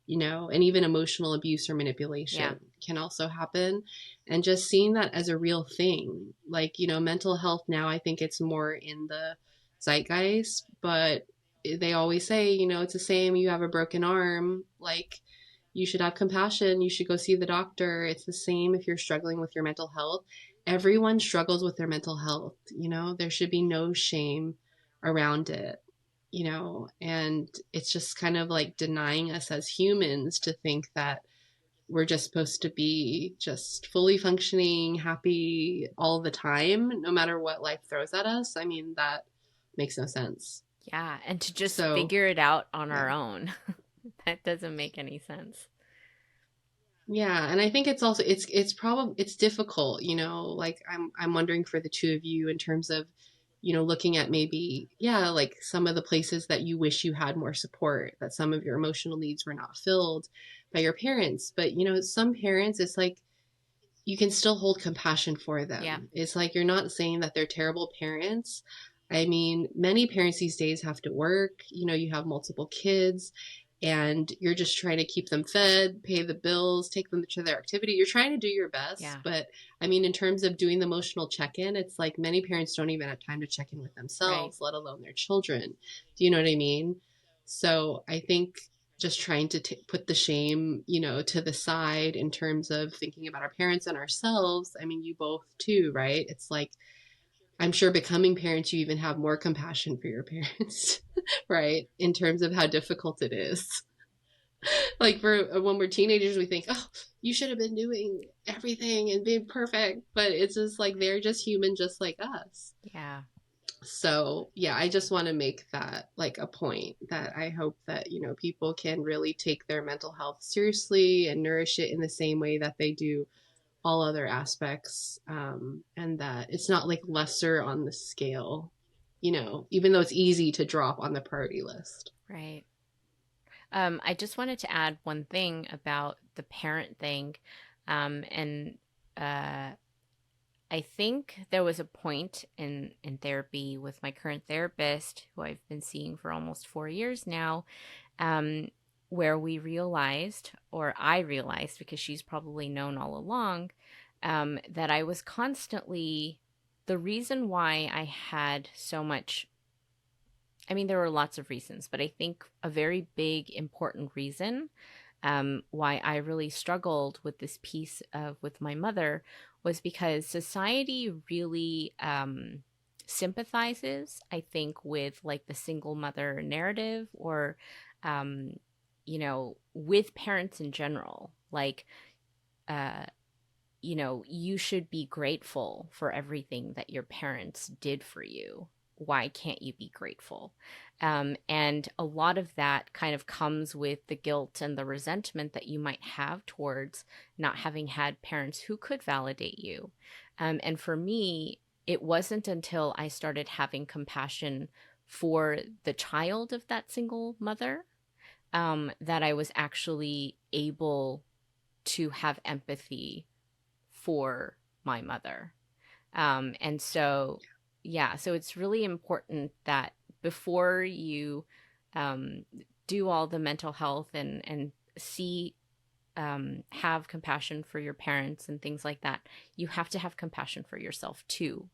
and even emotional abuse or manipulation can also happen. And just seeing that as a real thing, like, mental health now, I think it's more in the zeitgeist, but they always say, it's the same. You have a broken arm, like, you should have compassion. You should go see the doctor. It's the same if you're struggling with your mental health. Everyone struggles with their mental health. There should be no shame around it, and it's just kind of like denying us as humans to think that we're just supposed to be just fully functioning, happy all the time, no matter what life throws at us. I mean, that makes no sense. Yeah. And to just figure it out on our own. That doesn't make any sense. Yeah, and I think it's also it's difficult, like I'm wondering for the two of you in terms of, looking at maybe, like some of the places that you wish you had more support, that some of your emotional needs were not filled by your parents. But, some parents, it's like you can still hold compassion for them. Yeah. It's like you're not saying that they're terrible parents. I mean, many parents these days have to work, you have multiple kids, and you're just trying to keep them fed, pay the bills, take them to their activity. You're trying to do your best. Yeah. But I mean, in terms of doing the emotional check-in, it's like many parents don't even have time to check in with themselves, let alone their children. Do you know what I mean? So I think just trying to put the shame, to the side in terms of thinking about our parents and ourselves. I mean, you both too, right? It's like, I'm sure becoming parents, you even have more compassion for your parents, right? In terms of how difficult it is. Like for when we're teenagers, we think, oh, you should have been doing everything and being perfect. But it's just like, they're just human, just like us. Yeah. So yeah, I just want to make that like a point that I hope that, people can really take their mental health seriously and nourish it in the same way that they do all other aspects, and that it's not like lesser on the scale, even though it's easy to drop on the priority list. Right. I just wanted to add one thing about the parent thing. And I think there was a point in therapy with my current therapist, who I've been seeing for almost 4 years now, where we realized, or I realized, because she's probably known all along, that I was constantly, the reason why I had so much, I mean, there were lots of reasons, but I think a very big, important reason why I really struggled with this piece with my mother was because society really sympathizes, I think, with like the single mother narrative, or with parents in general. Like, you should be grateful for everything that your parents did for you. Why can't you be grateful? And a lot of that kind of comes with the guilt and the resentment that you might have towards not having had parents who could validate you. And for me, it wasn't until I started having compassion for the child of that single mother, that I was actually able to have empathy for my mother. And so, yeah, so it's really important that before you do all the mental health and see, have compassion for your parents and things like that, you have to have compassion for yourself too,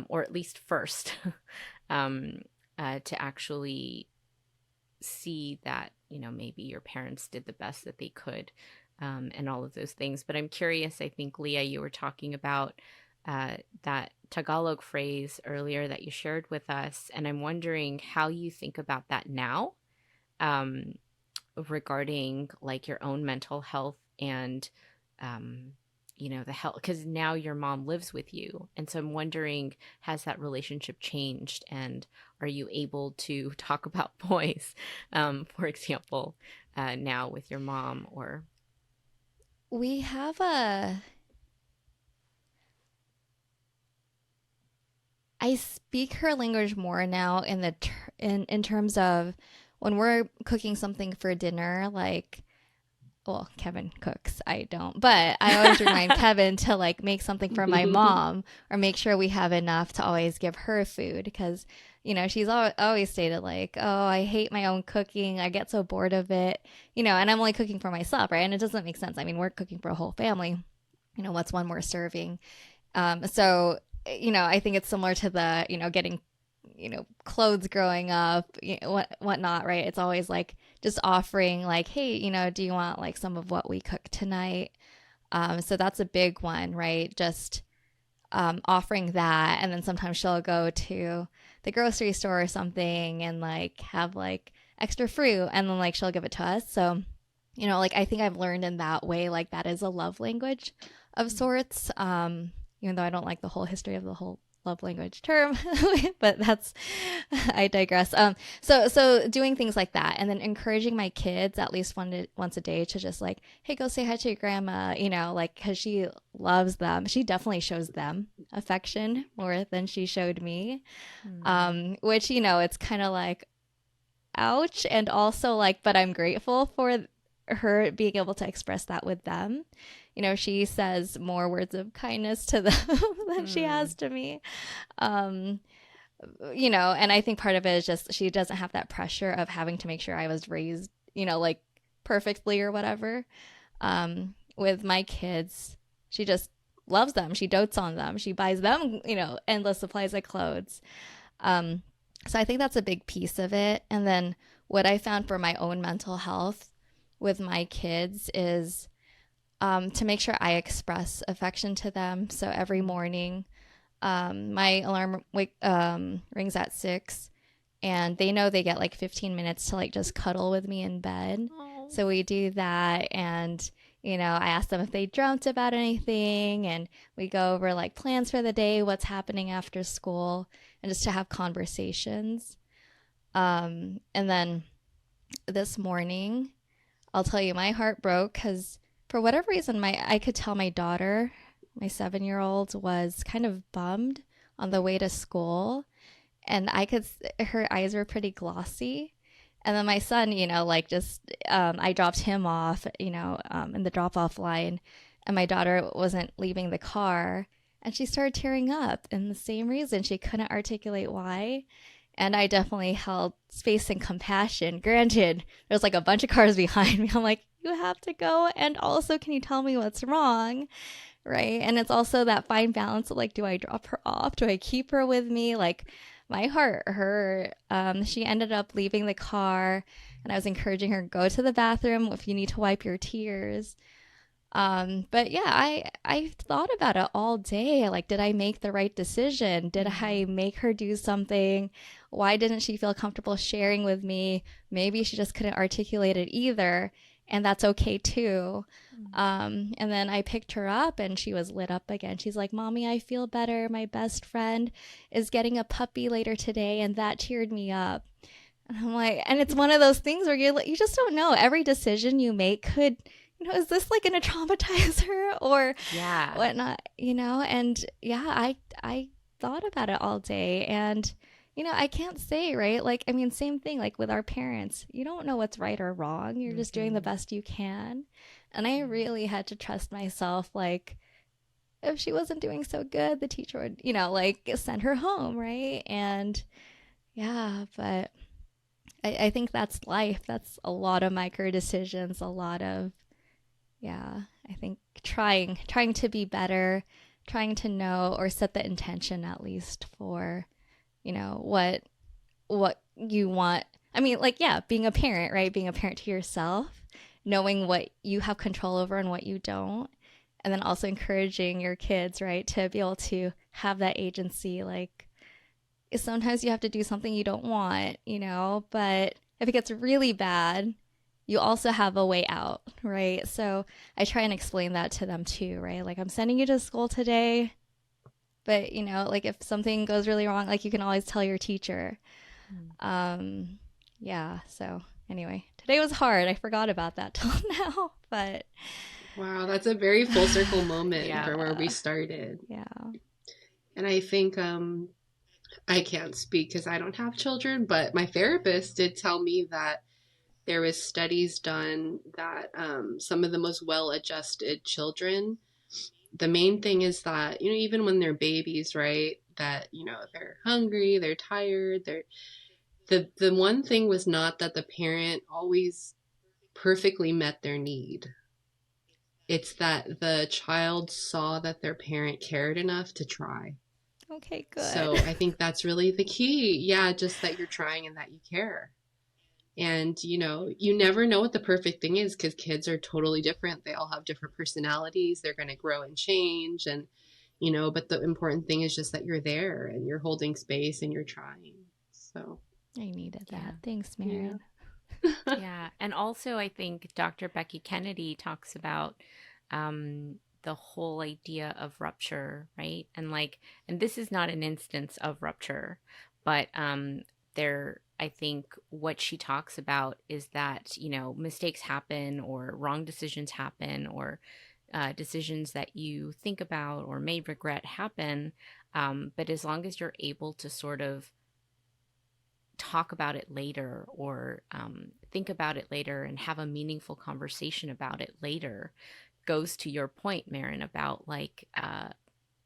or at least first, to actually see that, maybe your parents did the best that they could, and all of those things. But I'm curious, I think, Leah, you were talking about that Tagalog phrase earlier that you shared with us, and I'm wondering how you think about that now, regarding like your own mental health and, the health, because now your mom lives with you. And so I'm wondering, has that relationship changed? And are you able to talk about boys, for example, now with your mom? Or We have I speak her language more now in terms of when we're cooking something for dinner, like, well, Kevin cooks, I don't, but I always remind Kevin to like make something for my mom or make sure we have enough to always give her food, because she's always stated like, oh, I hate my own cooking, I get so bored of it, and I'm only cooking for myself, right? And it doesn't make sense. I mean, we're cooking for a whole family, what's one more serving? So I think it's similar to the getting clothes growing up, whatnot, right? It's always like just offering like, hey, do you want like some of what we cook tonight? So that's a big one, right? Just offering that. And then sometimes she'll go to the grocery store or something and like have like extra fruit, and then like she'll give it to us. So like I think I've learned in that way, like that is a love language of sorts, even though I don't like the whole history of the whole love language term, but I digress. So doing things like that, and then encouraging my kids at least once a day to just like, hey, go say hi to your grandma, like, cause she loves them. She definitely shows them affection more than she showed me. Which, it's kind of like, ouch. And also like, but I'm grateful for her being able to express that with them. She says more words of kindness to them than she has to me. And I think part of it is just she doesn't have that pressure of having to make sure I was raised, like perfectly or whatever. With my kids, she just loves them. She dotes on them. She buys them, endless supplies of clothes. So I think that's a big piece of it. And then what I found for my own mental health with my kids is to make sure I express affection to them. So every morning, my alarm rings at 6, and they know they get like 15 minutes to like just cuddle with me in bed. Aww. So we do that, and I ask them if they dreamt about anything, and we go over like plans for the day, what's happening after school, and just to have conversations. And then this morning, I'll tell you, my heart broke because for whatever reason, I could tell my daughter, my 7-year-old, was kind of bummed on the way to school, and her eyes were pretty glossy. And then my son, like just, I dropped him off, in the drop-off line, and my daughter wasn't leaving the car, and she started tearing up, and the same reason, she couldn't articulate why. And I definitely held space and compassion. Granted, there's like a bunch of cars behind me. I'm like, you have to go. And also, can you tell me what's wrong? Right. And it's also that fine balance of like, do I drop her off? Do I keep her with me? Like, my heart hurt. She ended up leaving the car, and I was encouraging her, go to the bathroom if you need to wipe your tears. But yeah, I thought about it all day. Like, did I make the right decision? Did I make her do something? Why didn't she feel comfortable sharing with me? Maybe she just couldn't articulate it either, and that's okay too. And then I picked her up, and she was lit up again. She's like, Mommy, I feel better. My best friend is getting a puppy later today, and that cheered me up. And I'm like, and it's one of those things where you just don't know. Every decision you make could, is this like going to traumatize her or whatnot, and yeah, I thought about it all day, and, I can't say, right? Like, I mean, same thing, like with our parents. You don't know what's right or wrong. You're just doing the best you can. And I really had to trust myself, like, if she wasn't doing so good, the teacher would, like send her home, right? And yeah, but I think that's life. That's a lot of micro decisions, a lot of, yeah, I think trying to be better, trying to know or set the intention at least for, what you want. I mean, like, yeah, being a parent, right? Being a parent to yourself, knowing what you have control over and what you don't. And then also encouraging your kids, right, to be able to have that agency. Like, sometimes you have to do something you don't want, but if it gets really bad, you also have a way out, right? So I try and explain that to them too, right? Like, I'm sending you to school today, but, like if something goes really wrong, like you can always tell your teacher. Yeah. So anyway, today was hard. I forgot about that till now, but wow, that's a very full circle moment Yeah. from where we started. yeah. And I think I can't speak because I don't have children, but my therapist did tell me that there was studies done that some of the most well-adjusted children, the main thing is that, even when they're babies, right, that, they're hungry, they're tired, the one thing was not that the parent always perfectly met their need. It's that the child saw that their parent cared enough to try. Okay, good. So I think that's really the key. Yeah, just that you're trying and that you care. And, you never know what the perfect thing is because kids are totally different. They all have different personalities. They're going to grow and change. And, but the important thing is just that you're there and you're holding space and you're trying. So I needed that. Yeah. Thanks, Marion. Yeah. And also, I think Dr. Becky Kennedy talks about the whole idea of rupture, right? And this is not an instance of rupture, but I think what she talks about is that, mistakes happen or wrong decisions happen or decisions that you think about or may regret happen. But as long as you're able to sort of talk about it later or think about it later and have a meaningful conversation about it later, goes to your point, Marin, about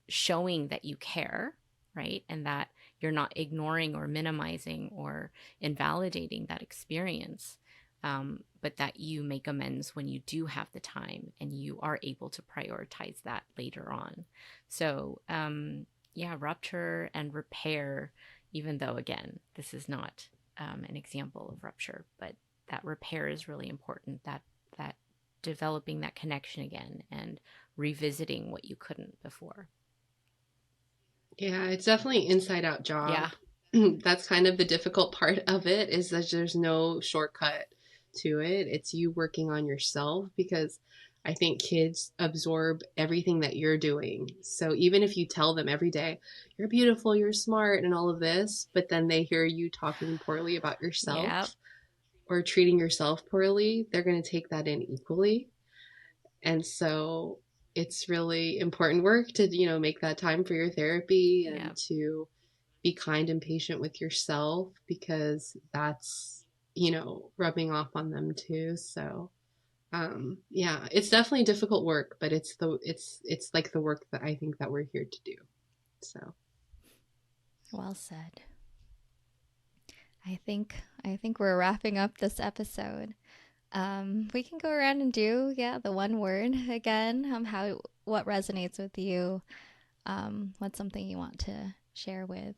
showing that you care, right? And that you're not ignoring or minimizing or invalidating that experience, but that you make amends when you do have the time and you are able to prioritize that later on. So, yeah, rupture and repair, even though, again, this is not an example of rupture, but that repair is really important, that developing that connection again and revisiting what you couldn't before. yeah, it's definitely an inside out job. Yeah. That's kind of the difficult part of it, is that there's no shortcut to it. It's you working on yourself, because I think kids absorb everything that you're doing. So even if you tell them every day, you're beautiful, you're smart, and all of this, but then they hear you talking poorly about yourself, yep, or treating yourself poorly, they're going to take that in equally. And so it's really important work to, make that time for your therapy and, yep, to be kind and patient with yourself, because that's, rubbing off on them too. So, yeah, it's definitely difficult work, but it's like the work that I think that we're here to do. So. Well said. I think we're wrapping up this episode. We can go around and do, the one word again. What resonates with you? What's something you want to share with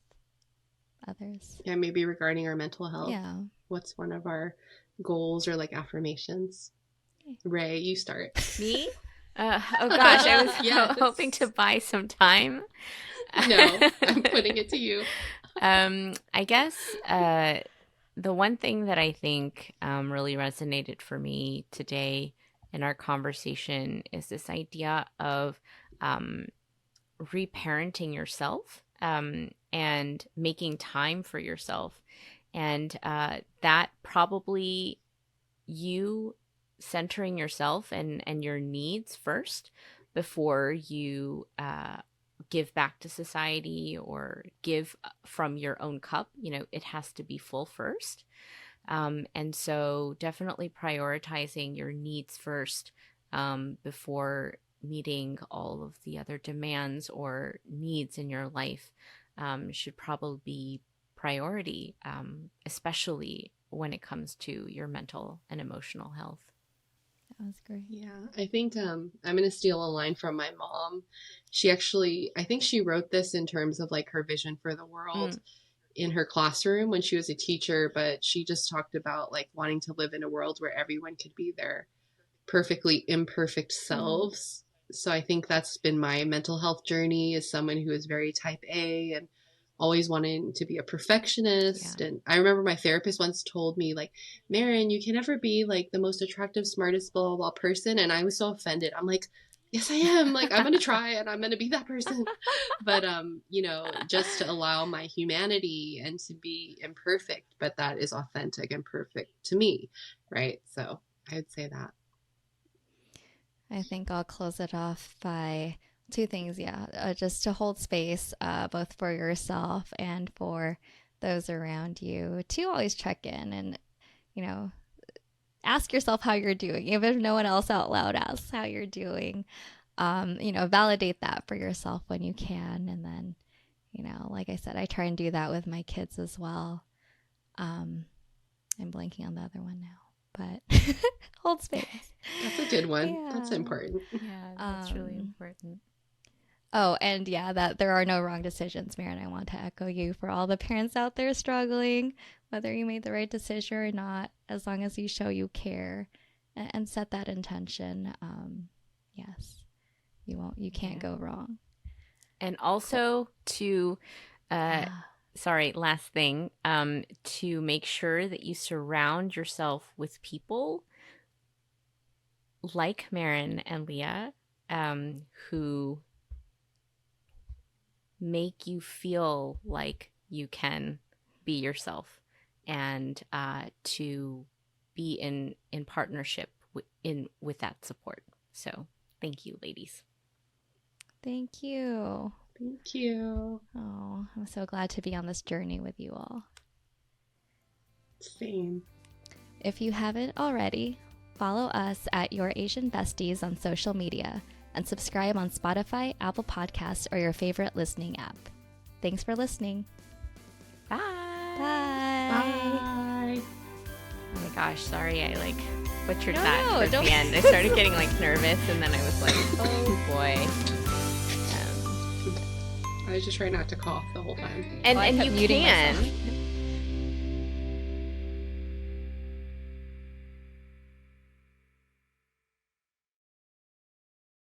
others? Yeah, maybe regarding our mental health. Yeah. What's one of our goals or affirmations? Okay. Ray, you start. Me? Oh gosh, I was yes, hoping to buy some time. No, I'm putting it to you. I guess the one thing that I think really resonated for me today in our conversation is this idea of reparenting yourself and making time for yourself. And that probably you centering yourself and your needs first before you give back to society or give from your own cup. It has to be full first. And so definitely prioritizing your needs first before meeting all of the other demands or needs in your life should probably be priority, especially when it comes to your mental and emotional health. That was great. Yeah, I think I'm going to steal a line from my mom. I think she wrote this in terms of like her vision for the world in her classroom when she was a teacher, but she just talked about like wanting to live in a world where everyone could be their perfectly imperfect selves. So I think that's been my mental health journey as someone who is very type A and always wanting to be a perfectionist. Yeah. And I remember my therapist once told me like, Marin, you can never be like the most attractive, smartest, blah, blah, blah person. And I was so offended. I'm like, yes, I am. Like, I'm going to try and I'm going to be that person. But, just to allow my humanity and to be imperfect, but that is authentic and perfect to me. Right. So I would say that. I think I'll close it off by two things. Yeah. Just to hold space, both for yourself and for those around you, to always check in and, ask yourself how you're doing. Even if no one else out loud asks how you're doing, validate that for yourself when you can. And then, like I said, I try and do that with my kids as well. I'm blanking on the other one now, but hold space. That's a good one. Yeah. That's important. Yeah, that's really important. Oh, and yeah, that there are no wrong decisions, Marin. I want to echo you for all the parents out there struggling, whether you made the right decision or not, as long as you show you care and set that intention. Yes, you can't go wrong. And also to, last thing, to make sure that you surround yourself with people like Marin and Leah, who make you feel like you can be yourself and to be in partnership with that support. So thank you, ladies. Thank you. Thank you. Oh, I'm so glad to be on this journey with you all. Same. If you haven't already, follow us at Your Asian Besties on social media and subscribe on Spotify, Apple Podcasts, or your favorite listening app. Thanks for listening. Bye. Bye. Bye. Oh my gosh, sorry, I butchered that towards the end. I started getting nervous, and then I was like, oh boy. I was just trying not to cough the whole time. And you can.